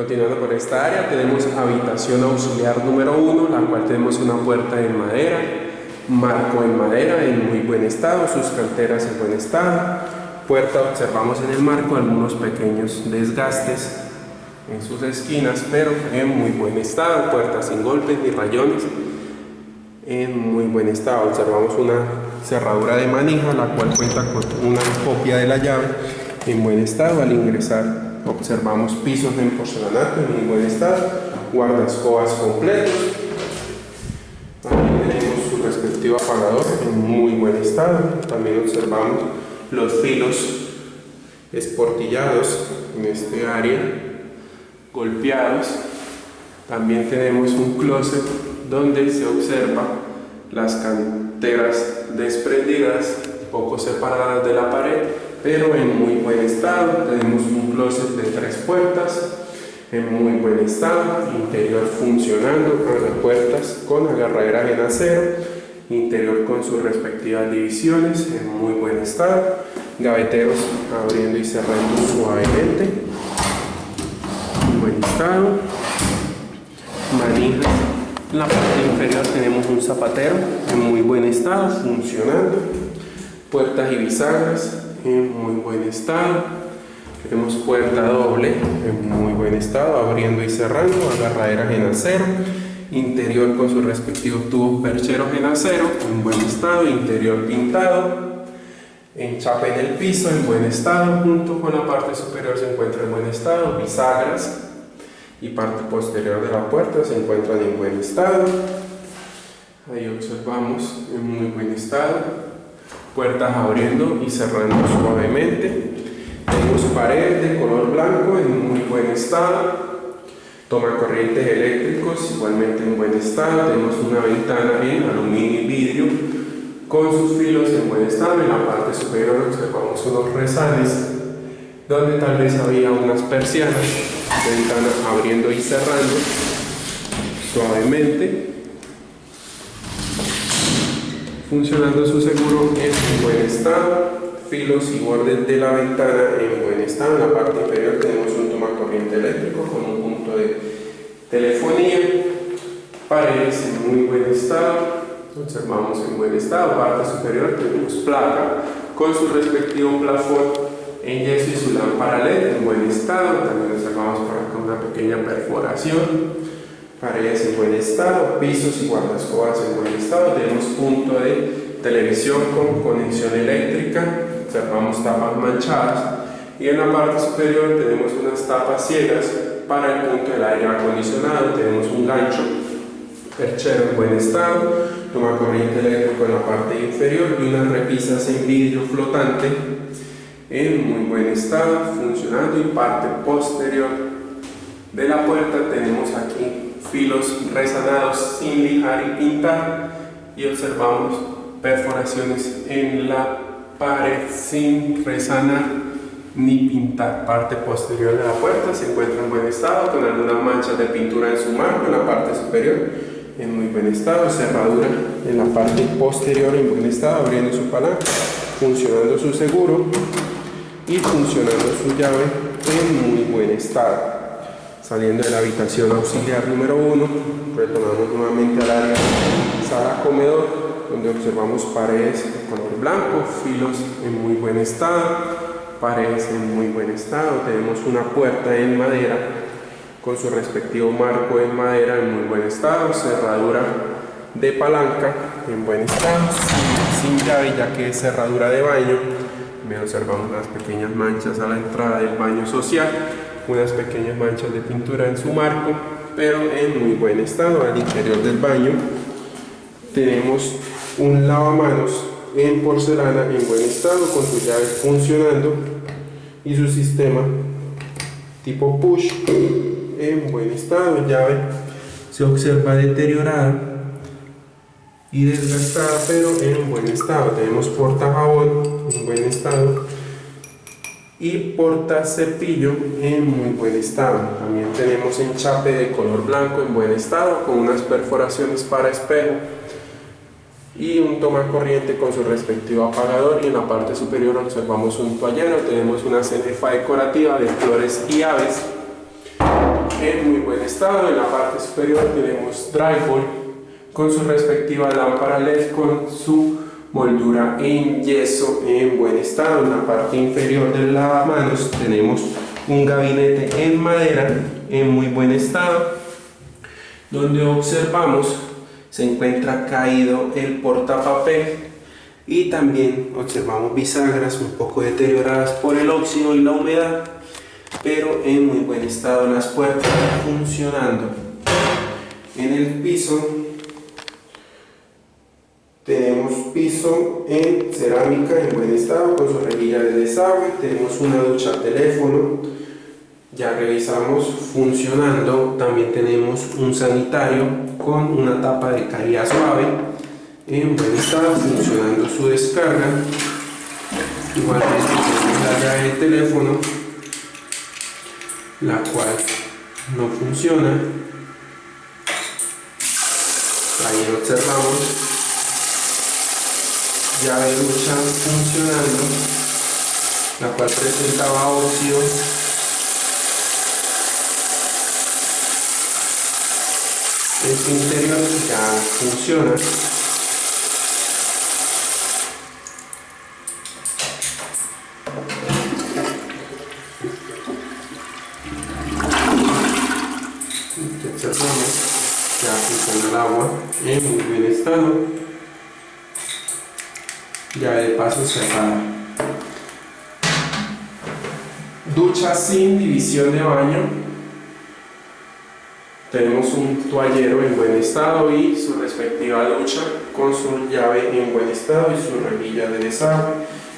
Continuando por esta área, tenemos habitación auxiliar número 1, la cual tenemos una puerta en madera, marco en madera en muy buen estado, sus canteras en buen estado. Puerta, observamos en el marco algunos pequeños desgastes en sus esquinas, pero en muy buen estado. Puerta sin golpes ni rayones, en muy buen estado. Observamos una cerradura de manija, la cual cuenta con una copia de la llave en buen estado. Al ingresar observamos pisos en porcelanato en muy buen estado, guardaescobas completos. También tenemos su respectivo apagador en muy buen estado. También observamos los filos esportillados en este área, golpeados. También tenemos un closet donde se observa las canteras desprendidas, poco separadas de la pared, pero en muy buen estado. Tenemos un closet de 3 puertas en muy buen estado, interior funcionando, con las puertas con agarraderas en acero, interior con sus respectivas divisiones en muy buen estado, gaveteros abriendo y cerrando suavemente en buen estado, manijas. En la parte inferior tenemos un zapatero en muy buen estado, funcionando, puertas y bisagras en muy buen estado. Tenemos puerta doble en muy buen estado, abriendo y cerrando, agarraderas en acero, interior con sus respectivos tubos percheros en acero en buen estado, interior pintado, enchape en el piso en buen estado, junto con la parte superior se encuentra en buen estado, bisagras y parte posterior de la puerta se encuentran en buen estado. Ahí observamos en muy buen estado, puertas abriendo y cerrando suavemente. Tenemos pared de color blanco en muy buen estado, tomacorrientes eléctricos igualmente en buen estado. Tenemos una ventana en aluminio y vidrio con sus filos en buen estado. En la parte superior observamos unos rezanes donde tal vez había unas persianas, ventana abriendo y cerrando suavemente, funcionando su seguro en buen estado. Filos y bordes de la ventana en buen estado. En la parte inferior tenemos un tomacorriente eléctrico con un punto de telefonía, paredes en muy buen estado, observamos en buen estado. Parte superior tenemos placa con su respectivo plafón en yeso y su lámpara LED en buen estado. También observamos por acá una pequeña perforación, paredes en buen estado, pisos y guardaescobas en buen estado. Tenemos punto de televisión con conexión eléctrica, observamos tapas manchadas, y en la parte superior tenemos unas tapas ciegas para el punto del aire acondicionado. Tenemos un gancho perchero en buen estado, tomacorriente eléctrico en la parte inferior y unas repisas en vidrio flotante en muy buen estado, funcionando. Y parte posterior de la puerta tenemos aquí filos resanados sin lijar y pintar, y observamos perforaciones en la pared sin resanar ni pintar. Parte posterior de la puerta se encuentra en buen estado, con algunas manchas de pintura en su marco. En la parte superior en muy buen estado, cerradura en la parte posterior en buen estado, abriendo su palanca, funcionando su seguro y funcionando su llave en muy buen estado. Saliendo de la habitación auxiliar número 1, retornamos nuevamente al área sala-comedor, donde observamos paredes de color blanco, filos en muy buen estado, paredes en muy buen estado. Tenemos una puerta en madera con su respectivo marco en madera en muy buen estado, cerradura de palanca en buen estado, sin llave ya que es cerradura de baño. También observamos unas pequeñas manchas a la entrada del baño social, unas pequeñas manchas de pintura en su marco, pero en muy buen estado. Al interior del baño tenemos un lavamanos en porcelana en buen estado, con sus llaves funcionando y su sistema tipo push en buen estado. Llave se observa deteriorada y desgastada, pero en buen estado. Tenemos portajabón en buen estado y portacepillo en muy buen estado. También tenemos enchape de color blanco en buen estado, con unas perforaciones para espejo y un tomacorriente con su respectivo apagador. Y en la parte superior observamos un toallero. Tenemos una cenefa decorativa de flores y aves en muy buen estado. En la parte superior tenemos drywall con su respectiva lámpara LED con su moldura en yeso en buen estado. En la parte inferior del lavamanos tenemos un gabinete en madera en muy buen estado, donde observamos se encuentra caído el portapapel y también observamos bisagras un poco deterioradas por el óxido y la humedad, pero en muy buen estado las puertas funcionando. En el piso tenemos piso en cerámica en buen estado con su rejilla de desagüe. Tenemos una ducha teléfono, ya revisamos funcionando. También tenemos un sanitario con una tapa de caída suave en buen estado, funcionando su descarga. Igualmente tenemos la llave de teléfono, la cual no funciona. Ahí observamos llave de ducha funcionando, la cual presentaba óxido. En su interior ya funciona. Observamos, ya funciona el agua en muy buen estado. Llave de paso cerrada. Ducha sin división de baño. Tenemos un toallero en buen estado y su respectiva ducha con su llave en buen estado y su rejilla de desagüe.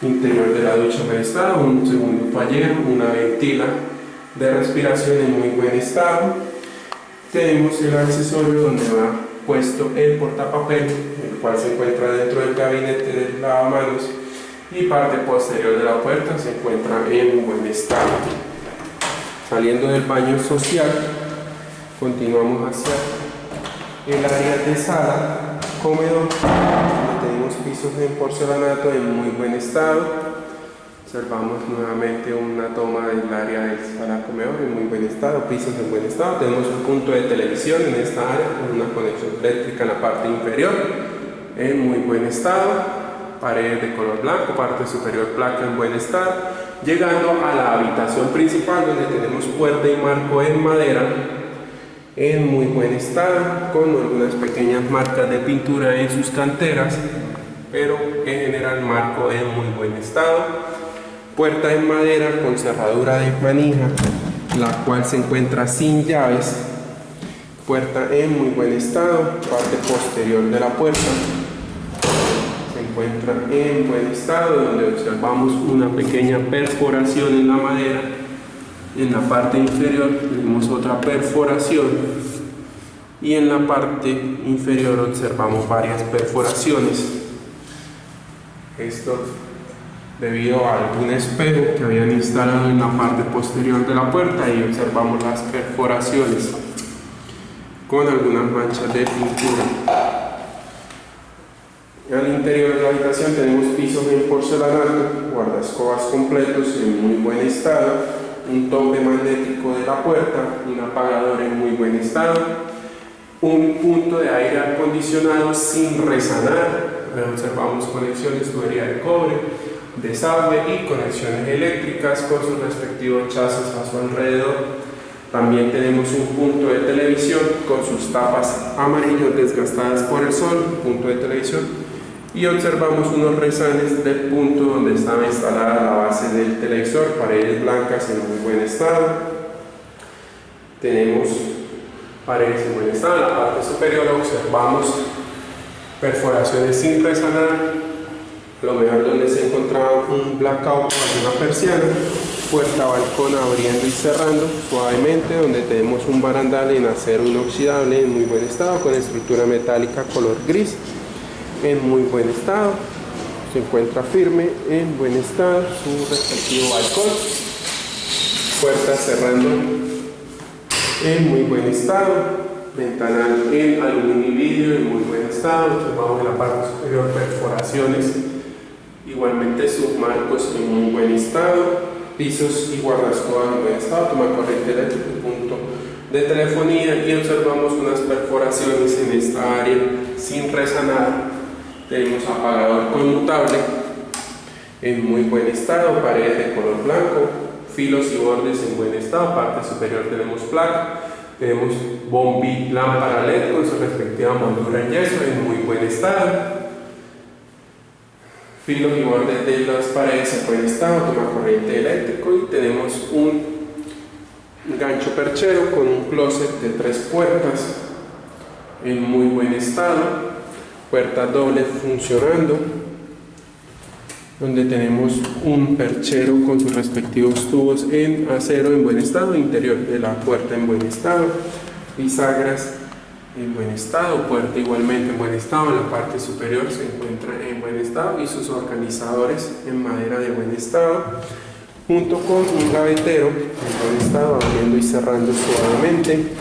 Interior de la ducha en buen estado, un segundo toallero, una ventila de respiración en muy buen estado. Tenemos el accesorio donde va puesto el portapapel, el cual se encuentra dentro del gabinete del lavamanos, y parte posterior de la puerta se encuentra en buen estado. Saliendo del baño social, continuamos hacia el área de sala, comedor, donde tenemos pisos en porcelanato en muy buen estado. Observamos nuevamente una toma del área del sala comedor en muy buen estado, pisos en buen estado. Tenemos un punto de televisión en esta área con una conexión eléctrica en la parte inferior en muy buen estado. Paredes de color blanco, parte superior placa en buen estado. Llegando a la habitación principal, donde tenemos puerta y marco en madera en muy buen estado, con algunas pequeñas marcas de pintura en sus canteras, pero en general marco en muy buen estado. Puerta en madera con cerradura de manija, la cual se encuentra sin llaves. Puerta en muy buen estado. Parte posterior de la puerta se encuentra en buen estado, donde observamos una pequeña perforación en la madera. En la parte inferior tenemos otra perforación y en la parte inferior observamos varias perforaciones. Esto debido a algún espejo que habían instalado en la parte posterior de la puerta, y observamos las perforaciones con algunas manchas de pintura. Al interior de la habitación tenemos pisos en porcelanato, guardaescobas completos en muy buen estado, un tope magnético de la puerta, un apagador en muy buen estado, un punto de aire acondicionado sin resanar. Observamos conexiones, tubería de cobre, desagüe y conexiones eléctricas con sus respectivos chasis a su alrededor. También tenemos un punto de televisión con sus tapas amarillas desgastadas por el sol, punto de televisión, y observamos unos resanes del punto donde estaba instalada la base del televisor, paredes blancas en muy buen estado. Tenemos paredes en buen estado. En la parte superior observamos perforaciones sin resanar, lo mejor donde se encontraba un blackout con una persiana, puerta balcón abriendo y cerrando suavemente, donde tenemos un barandal en acero inoxidable en muy buen estado con estructura metálica color gris en muy buen estado. Se encuentra firme en buen estado su respectivo balcón, puerta cerrando en muy buen estado, ventanal en aluminio y vidrio en muy buen estado. Observamos en la parte superior perforaciones, igualmente sus marcos en muy buen estado, pisos y guardaescobas en buen estado, toma corriente eléctrica y punto de telefonía, y observamos unas perforaciones en esta área sin resanar. Tenemos apagador conmutable en muy buen estado, paredes de color blanco, filos y bordes en buen estado. Parte superior tenemos placa, tenemos lámpara LED con su respectiva moldura en yeso en muy buen estado, filos y bordes de las paredes en buen estado, toma corriente eléctrico, y tenemos un gancho perchero con un closet de 3 puertas en muy buen estado, puerta doble funcionando, donde tenemos un perchero con sus respectivos tubos en acero en buen estado, interior de la puerta en buen estado, bisagras en buen estado, puerta igualmente en buen estado, en la parte superior se encuentra en buen estado, y sus organizadores en madera de buen estado, junto con un gavetero en buen estado, abriendo y cerrando suavemente,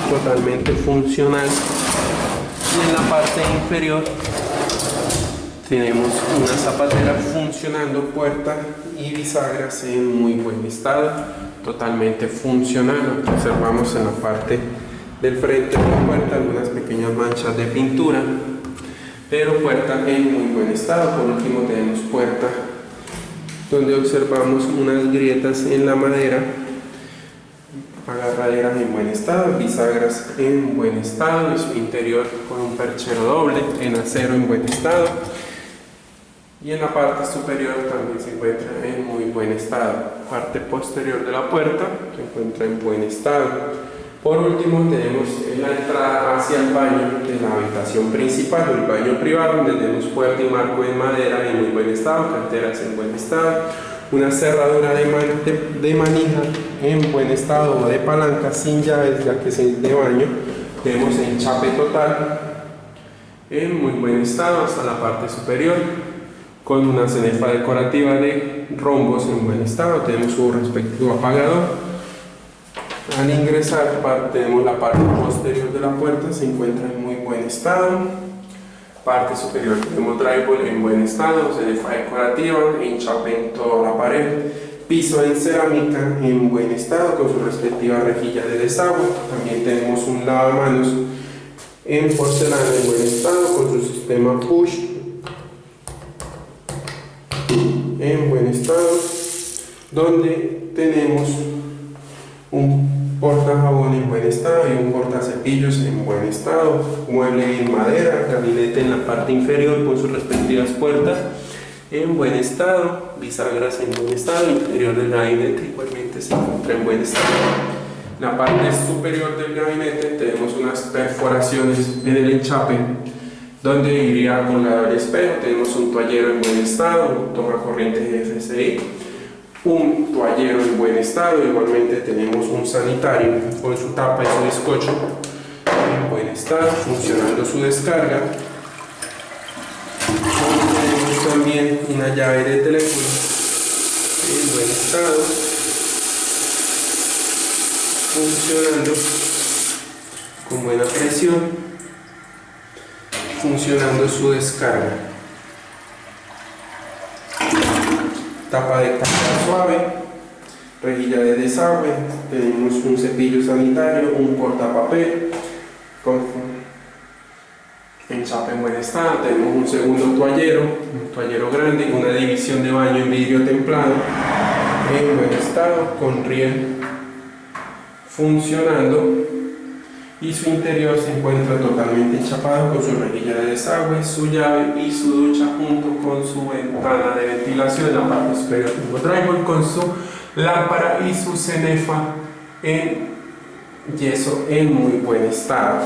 totalmente funcional. Y en la parte inferior tenemos una zapatera funcionando, puerta y bisagras en muy buen estado, totalmente funcional. Observamos en la parte del frente de la puerta algunas pequeñas manchas de pintura, pero puerta en muy buen estado. Por último tenemos puerta donde observamos unas grietas en la madera, agarraderas en buen estado, bisagras en buen estado, y su interior con un perchero doble en acero en buen estado, y en la parte superior también se encuentra en muy buen estado. Parte posterior de la puerta se encuentra en buen estado. Por último tenemos la entrada hacia el baño de la habitación principal, o el baño privado, donde tenemos puerta y marco en madera en muy buen estado, canteras en buen estado, una cerradura de manija en buen estado, o de palanca sin llaves, ya que es de baño. Tenemos enchape total en muy buen estado hasta la parte superior, con una cenefa decorativa de rombos en buen estado. Tenemos su respectivo apagador. Al ingresar tenemos la parte posterior de la puerta, se encuentra en muy buen estado. Parte superior tenemos drywall en buen estado, cenefa decorativa, enchape en toda la pared, piso en cerámica en buen estado con su respectiva rejilla de desagüe. También tenemos un lavamanos en porcelana en buen estado con su sistema push en buen estado, donde tenemos un portajabón en buen estado y un portacepillos en buen estado, mueble en madera, gabinete en la parte inferior con sus respectivas puertas en buen estado, bisagras en buen estado, interior del gabinete igualmente se encuentra en buen estado. En la parte superior del gabinete tenemos unas perforaciones en el enchape donde iría colgado el espejo. Tenemos un toallero en buen estado, un toma corriente GFCI, un toallero en buen estado. Igualmente tenemos un sanitario con su tapa y su bizcocho en buen estado, funcionando su descarga. Tenemos también una llave de teléfono en buen estado, funcionando con buena presión, funcionando su descarga. Tapa de carga suave, rejilla de desagüe, tenemos un cepillo sanitario, un portapapel con enchape en buen estado. Tenemos un segundo toallero, un toallero grande, una división de baño en vidrio templado en buen estado, con riel funcionando, y su interior se encuentra totalmente enchapado con su rejilla de desagüe, su llave y su ducha, junto con su ventana de ventilación. En la parte superior tengo drywall con su lámpara y su cenefa en yeso en muy buen estado.